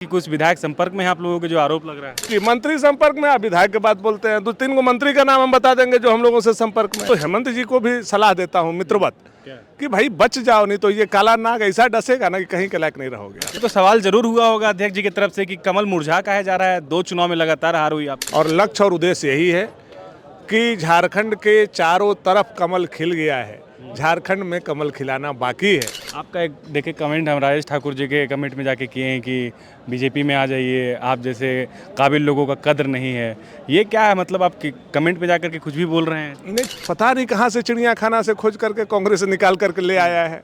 कि कुछ विधायक संपर्क में हैं आप लोगों के, जो आरोप लग रहा है कि मंत्री संपर्क में, आप विधायक की बात बोलते हैं तो 3 गो मंत्री का नाम हम बता देंगे जो हम लोगों से संपर्क में। तो हेमंत जी को भी सलाह देता हूँ मित्रवत कि भाई बच जाओ, नहीं तो ये काला नाग ऐसा डसेगा ना कि कहीं के लायक नहीं रहोगे। ये तो सवाल जरूर हुआ होगा अध्यक्ष जी की तरफ से कि कमल मुरझा कहा जा रहा है, 2 चुनाव में लगातार हार हुई आप। और लक्ष्य और उद्देश्य यही है कि झारखंड के चारों तरफ कमल खिल गया है, झारखंड में कमल खिलाना बाकी है। आपका एक देखे कमेंट हम राजेश ठाकुर जी के कमेंट में जाके किए हैं कि बीजेपी में आ जाइए, आप जैसे काबिल लोगों का कदर नहीं है। ये क्या है, मतलब आप कमेंट पे जाकर के कुछ भी बोल रहे हैं? नहीं, पता नहीं कहाँ से चिड़िया खाना से खोज करके कांग्रेस निकाल करके ले आया है।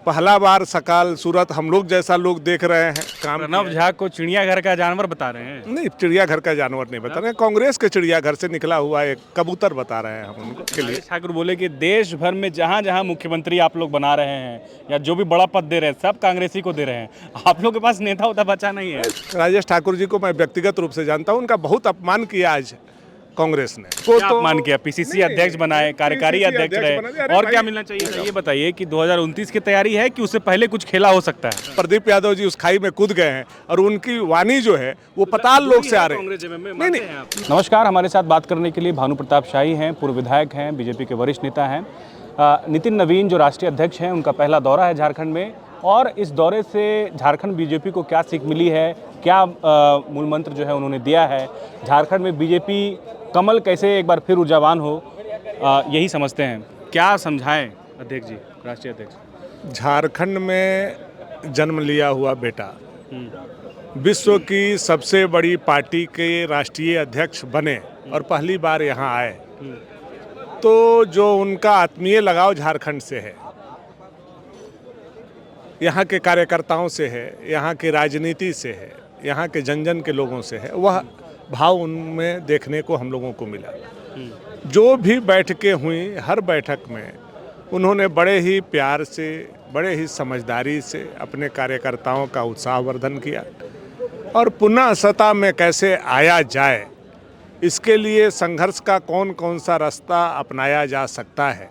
पहला बार सकाल सूरत हम लोग जैसा लोग देख रहे हैं। काम प्रणव झा को चिड़ियाघर का जानवर बता रहे हैं? नहीं, चिड़ियाघर का जानवर नहीं बता रहे हैं, कांग्रेस के चिड़ियाघर से निकला हुआ एक कबूतर बता रहे हैं हम उनको के लिए। राजेश ठाकुर बोले कि देश भर में जहाँ जहाँ मुख्यमंत्री आप लोग बना रहे हैं या जो भी बड़ा पद दे रहे हैं सब कांग्रेसी को दे रहे हैं, आप लोग के पास नेता उता बचा नहीं है। राजेश ठाकुर जी को मैं व्यक्तिगत रूप से जानता हूँ, उनका बहुत अपमान किया आज कांग्रेस ने। क्या अपमान किया? पीसीसी अध्यक्ष बनाए, कार्यकारी अध्यक्ष रहे, और क्या मिलना चाहिए था? ये बताइए कि 2029 की तैयारी है कि उससे पहले कुछ खेला हो सकता है? प्रदीप यादव जी उस खाई में कूद गए हैं और उनकी वाणी जो है वो पताल लोक से आ रही है। नमस्कार, हमारे साथ बात करने के लिए भानु प्रताप शाही हैं, पूर्व विधायक हैं, बीजेपी के वरिष्ठ नेता हैं। नितिन नवीन जो राष्ट्रीय अध्यक्ष हैं, उनका पहला दौरा है झारखंड में, और इस दौरे से झारखंड बीजेपी को क्या सीख मिली है, क्या मूल मंत्र जो है उन्होंने दिया है, झारखंड में बीजेपी कमल कैसे एक बार फिर ऊर्जावान हो, यही समझते हैं। क्या समझाएं अध्यक्ष जी, राष्ट्रीय अध्यक्ष? झारखंड में जन्म लिया हुआ बेटा विश्व की सबसे बड़ी पार्टी के राष्ट्रीय अध्यक्ष बने और पहली बार यहाँ आए, तो जो उनका आत्मीय लगाव झारखंड से है, यहाँ के कार्यकर्ताओं से है, यहाँ की राजनीति से है, यहाँ के जन जन के लोगों से है, वह भाव उनमें देखने को हम लोगों को मिला। जो भी बैठकें हुई, हर बैठक में उन्होंने बड़े ही प्यार से, बड़े ही समझदारी से अपने कार्यकर्ताओं का उत्साहवर्धन किया और पुनः सत्ता में कैसे आया जाए, इसके लिए संघर्ष का कौन कौन सा रास्ता अपनाया जा सकता है,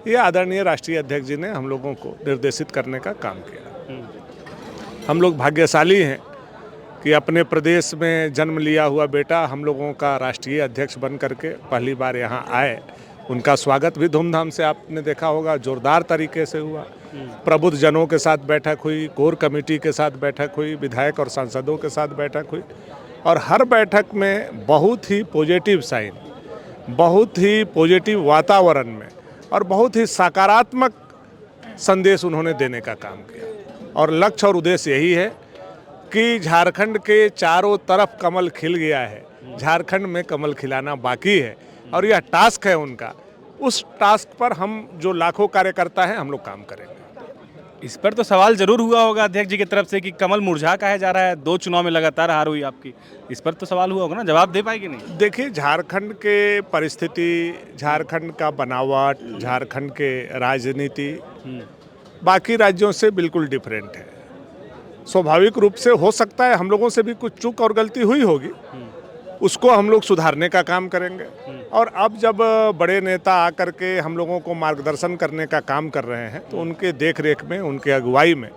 ये आदरणीय राष्ट्रीय अध्यक्ष जी ने हम लोगों को निर्देशित करने का काम किया। हम लोग भाग्यशाली हैं कि अपने प्रदेश में जन्म लिया हुआ बेटा हम लोगों का राष्ट्रीय अध्यक्ष बन करके पहली बार यहाँ आए। उनका स्वागत भी धूमधाम से आपने देखा होगा, जोरदार तरीके से हुआ। प्रबुद्ध जनों के साथ बैठक हुई, कोर कमेटी के साथ बैठक हुई, विधायक और सांसदों के साथ बैठक हुई, और हर बैठक में बहुत ही पॉजिटिव साइन, बहुत ही पॉजिटिव वातावरण में और बहुत ही सकारात्मक संदेश उन्होंने देने का काम किया। और लक्ष्य और उद्देश्य यही है कि झारखंड के चारों तरफ कमल खिल गया है, झारखंड में कमल खिलाना बाकी है, और यह टास्क है उनका। उस टास्क पर हम जो लाखों कार्यकर्ता हैं, हम लोग काम करेंगे। इस पर तो सवाल जरूर हुआ होगा अध्यक्ष जी की तरफ से कि कमल मुरझा कहा जा रहा है, 2 चुनाव में लगातार हार हुई आपकी, इस पर तो सवाल हुआ होगा ना, जवाब दे पाएगी नहीं? देखिए, झारखंड के परिस्थिति, झारखंड का बनावट, झारखंड के राजनीति बाकी राज्यों से बिल्कुल डिफरेंट है। स्वाभाविक रूप से हो सकता है हम लोगों से भी कुछ चूक और गलती हुई होगी, उसको हम लोग सुधारने का काम करेंगे। और अब जब बड़े नेता आकर के हम लोगों को मार्गदर्शन करने का काम कर रहे हैं, तो उनके देख रेख में, उनके अगुवाई में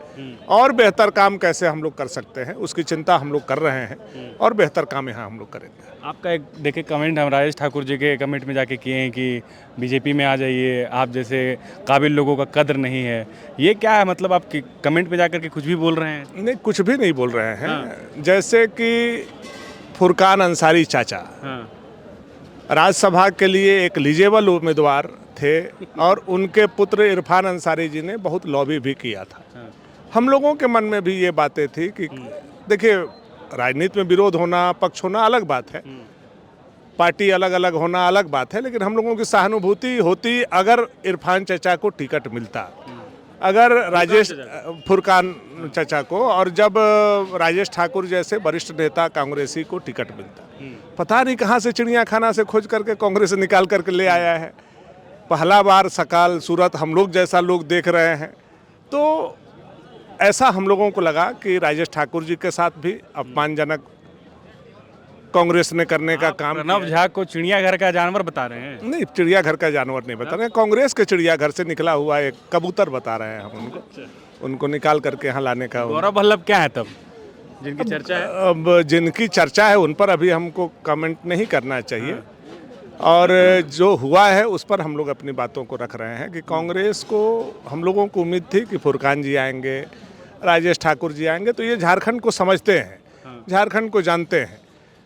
और बेहतर काम कैसे हम लोग कर सकते हैं, उसकी चिंता हम लोग कर रहे हैं, और बेहतर काम यहाँ हम लोग करेंगे। आपका एक देखे कमेंट हम राजेश ठाकुर जी के कमेंट में जाके किए हैं कि बीजेपी में आ जाइए, आप जैसे काबिल लोगों का कदर नहीं है। ये क्या है, मतलब आप कमेंट में जाकर के कुछ भी बोल रहे हैं? नहीं, कुछ भी नहीं बोल रहे हैं। जैसे कि फुरकान अंसारी चाचा राज्यसभा के लिए एक एलिजिबल उम्मीदवार थे, और उनके पुत्र इरफान अंसारी जी ने बहुत लॉबी भी किया था। हम लोगों के मन में भी ये बातें थी कि देखिए, राजनीति में विरोध होना, पक्ष होना अलग बात है, पार्टी अलग अलग होना अलग बात है, लेकिन हम लोगों की सहानुभूति होती अगर इरफान चाचा को टिकट मिलता, अगर राजेश फुरकान चाचा को, और जब राजेश ठाकुर जैसे वरिष्ठ नेता कांग्रेसी को टिकट मिलता। पता नहीं कहाँ से चिड़िया खाना से खोज करके कांग्रेस निकाल करके ले आया है। पहला बार सकाल सूरत हम लोग जैसा लोग देख रहे हैं, तो ऐसा हम लोगों को लगा कि राजेश ठाकुर जी के साथ भी अपमानजनक कांग्रेस ने करने का काम। प्रणव झा को चिड़ियाघर का जानवर बता रहे हैं? नहीं, चिड़ियाघर का जानवर नहीं बता रहे हैं, कांग्रेस के चिड़ियाघर से निकला हुआ एक कबूतर बता रहे हैं हम उनको। उनको निकाल करके यहाँ लाने का। गौरव वल्लभ क्या है तब? जिनकी चर्चा है? अब जिनकी चर्चा है उन पर अभी हमको कमेंट नहीं करना चाहिए, और जो हुआ है उस पर हम लोग अपनी बातों को रख रहे हैं कि कांग्रेस को हम लोगों को उम्मीद थी कि फुरकान जी आएंगे, राजेश ठाकुर जी आएंगे, तो ये झारखंड को समझते हैं, झारखंड को जानते हैं।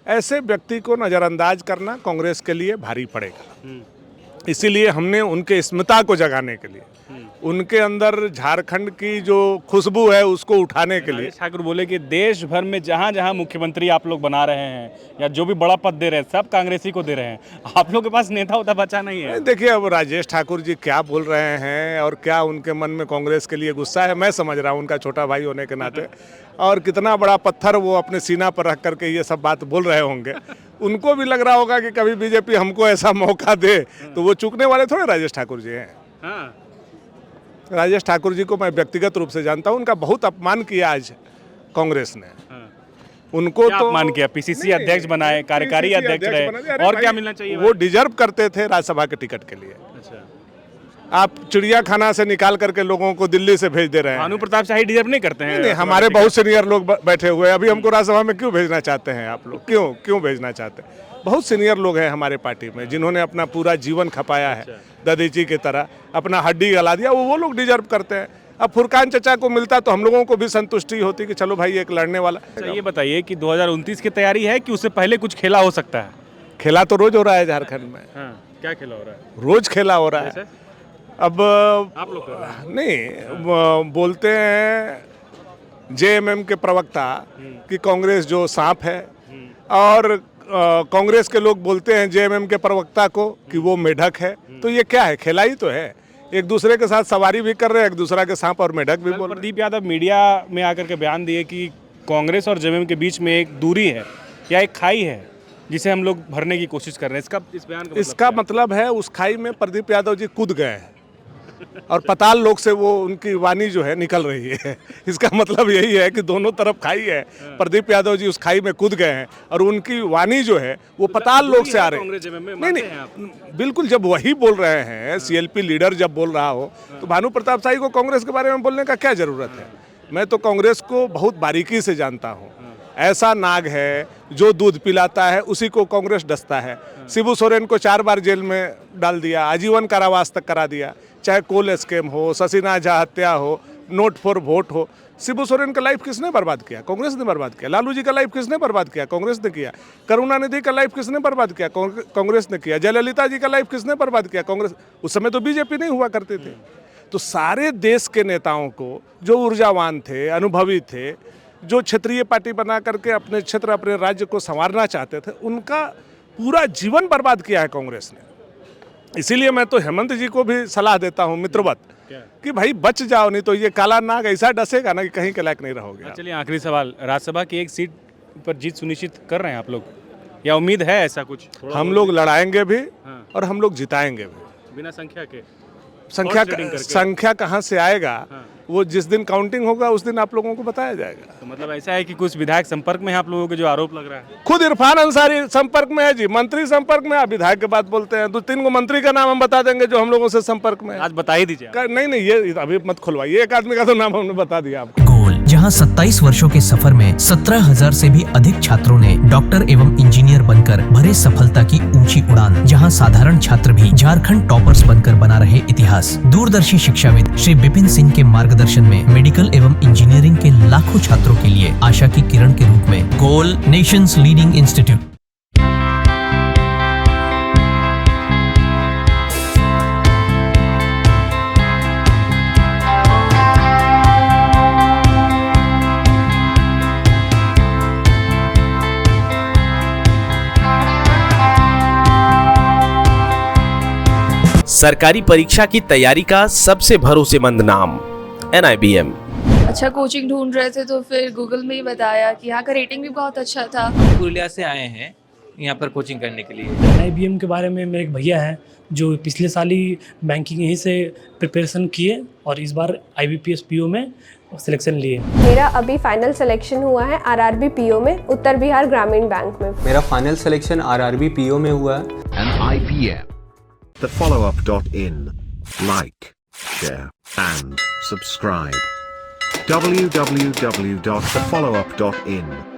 ऐसे व्यक्ति को नज़रअंदाज करना कांग्रेस के लिए भारी पड़ेगा। इसीलिए हमने उनके स्मिता को जगाने के लिए, उनके अंदर झारखंड की जो खुशबू है उसको उठाने के लिए। राजेश ठाकुर बोले कि देश भर में जहाँ जहाँ मुख्यमंत्री आप लोग बना रहे हैं या जो भी बड़ा पद दे रहे हैं सब कांग्रेसी को दे रहे हैं, आप लोग के पास नेता उतना बचा नहीं है। देखिए, अब राजेश ठाकुर जी क्या बोल रहे हैं और क्या उनके मन में कांग्रेस के लिए गुस्सा है, मैं समझ रहा हूँ उनका छोटा भाई होने के नाते, और कितना बड़ा पत्थर वो अपने सीना पर रख करके ये सब बात बोल रहे होंगे। उनको भी लग रहा होगा कि कभी बीजेपी हमको ऐसा मौका दे, तो वो चूकने वाले थोड़े राजेश ठाकुर जी हैं। राजेश ठाकुर जी को मैं व्यक्तिगत रूप से जानता हूं, उनका बहुत अपमान किया आज कांग्रेस ने। उनको क्या तो अपमान किया? पीसीसी अध्यक्ष बनाए, कार्यकारी अध्यक्ष रहे, और क्या मिलना चाहिए? वो डिजर्व करते थे राज्यसभा के टिकट के लिए। अच्छा, आप चिड़ियाखाना से निकाल करके लोगों को दिल्ली से भेज दे रहे हैं। भानु प्रताप शाही डिजर्व नहीं करते हैं? नहीं, हमारे बहुत सीनियर लोग बैठे हुए हैं, अभी हमको राज्यसभा में क्यों भेजना चाहते हैं आप लोग? क्यों भेजना चाहते हैं? बहुत सीनियर लोग हैं हमारे पार्टी में जिन्होंने अपना पूरा जीवन खपाया है, ददीची की तरह अपना हड्डी गला दिया, वो लोग डिजर्व करते हैं। अब फुरकान चचा को मिलता तो हम लोगों को भी संतुष्टि होती कि चलो भाई एक लड़ने वाला। अच्छा, ये बताइए कि 2029 की तैयारी है कि उससे पहले कुछ खेला हो सकता है? खेला तो रोज हो रहा है झारखंड में। क्या खेला हो रहा है? रोज खेला हो रहा है। अब आप लोग नहीं, बोलते हैं जेएमएम के प्रवक्ता कि कांग्रेस जो सांप है, और कांग्रेस के लोग बोलते हैं जेएमएम के प्रवक्ता को कि वो मेढक है। तो ये क्या है? खेला ही तो है, एक दूसरे के साथ सवारी भी कर रहे हैं, एक दूसरे के सांप और मेढक भी बोल रहे हैं। प्रदीप यादव मीडिया में आकर के बयान दिए कि कांग्रेस और जेएमएम के बीच में एक दूरी है या एक खाई है जिसे हम लोग भरने की कोशिश कर रहे हैं। इस बयान का इसका मतलब है उस खाई में प्रदीप यादव जी कूद गए हैं और पताल लोक से वो उनकी वाणी जो है निकल रही है। इसका मतलब यही है कि दोनों तरफ खाई है, प्रदीप यादव जी उस खाई में कूद गए हैं और उनकी वाणी जो है वो पताल लोक से आ रही है। नहीं, बिल्कुल, जब वही बोल रहे हैं, सीएलपी लीडर जब बोल रहा हो तो भानु प्रताप शाही को कांग्रेस के बारे में बोलने का क्या जरूरत है? मैं तो कांग्रेस को बहुत बारीकी से जानता हूँ। ऐसा नाग है जो दूध पिलाता है उसी को कांग्रेस डसता है। शिबू सोरेन को 4 बार जेल में डाल दिया, आजीवन कारावास तक करा दिया, चाहे कोल स्कैम हो, शशिना झा हत्या हो, नोट फॉर वोट हो। शिबू सोरेन का लाइफ किसने बर्बाद किया? कांग्रेस ने बर्बाद किया। लालू जी का लाइफ किसने बर्बाद किया? कांग्रेस ने किया। करुणानिधि का लाइफ किसने बर्बाद किया? कांग्रेस ने किया। जयललिता जी का लाइफ किसने बर्बाद किया? कांग्रेस। उस समय तो बीजेपी नहीं हुआ करते थे। तो सारे देश के नेताओं को जो ऊर्जावान थे, अनुभवी थे, जो क्षेत्रीय पार्टी बना करके अपने क्षेत्र, अपने राज्य को संवारना चाहते थे, उनका पूरा जीवन बर्बाद किया है कांग्रेस ने। इसीलिए मैं तो हेमंत जी को भी सलाह देता हूं मित्रवत कि भाई बच जाओ, नहीं तो ये काला नाग ऐसा डसेगा ना कि कहीं के लायक नहीं रहोगे। चलिए, आखिरी सवाल, राज्यसभा की एक सीट पर जीत सुनिश्चित कर रहे हैं आप लोग, या उम्मीद है ऐसा कुछ? हम लोग लड़ाएंगे भी और हम लोग जिताएंगे भी। बिना संख्या के? संख्या कहाँ से आएगा? वो जिस दिन काउंटिंग होगा उस दिन आप लोगों को बताया जाएगा। तो मतलब ऐसा है कि कुछ विधायक संपर्क में है आप लोगों के, जो आरोप लग रहा है? खुद इरफान अंसारी संपर्क में है जी, मंत्री संपर्क में। आप विधायक की बात बोलते हैं, 2-3 को मंत्री का नाम हम बता देंगे जो हम लोगों से संपर्क में है। आज बता ही दीजिए। नहीं, ये अभी मत खुलवाइए, एक आदमी का तो नाम हमने बता दिया आपको। गोल, जहां 27 वर्षों के सफर में 17,000 से भी अधिक छात्रों ने डॉक्टर एवं इंजीनियर बनकर भरे सफलता की ऊंची उड़ान, जहां साधारण छात्र भी झारखंड टॉपर्स बनकर बना रहे इतिहास। दूरदर्शी शिक्षाविद श्री विपिन सिंह के मार्गदर्शन में मेडिकल एवं इंजीनियरिंग के लाखों छात्रों के लिए आशा की किरण के रूप में गोल, नेशंस लीडिंग इंस्टीट्यूट। सरकारी परीक्षा की तैयारी का सबसे भरोसेमंद नाम NIBM। अच्छा कोचिंग ढूंढ रहे थे तो फिर गूगल में ही बताया कि यहाँ का रेटिंग भी बहुत अच्छा था। पुरुलिया से आए हैं यहाँ पर कोचिंग करने के लिए। NIBM के बारे में मेरे एक भैया हैं जो पिछले साल ही बैंकिंग यहीं से प्रिपरेशन किए और इस बार IBPS PO में सिलेक्शन लिए। मेरा अभी फाइनल सिलेक्शन हुआ है RRB PO में, उत्तर बिहार ग्रामीण बैंक में। मेरा फाइनल सिलेक्शन RRB PO में हुआ है। IBM, the follow-up.in. Like, share and subscribe. www.thefollowup.in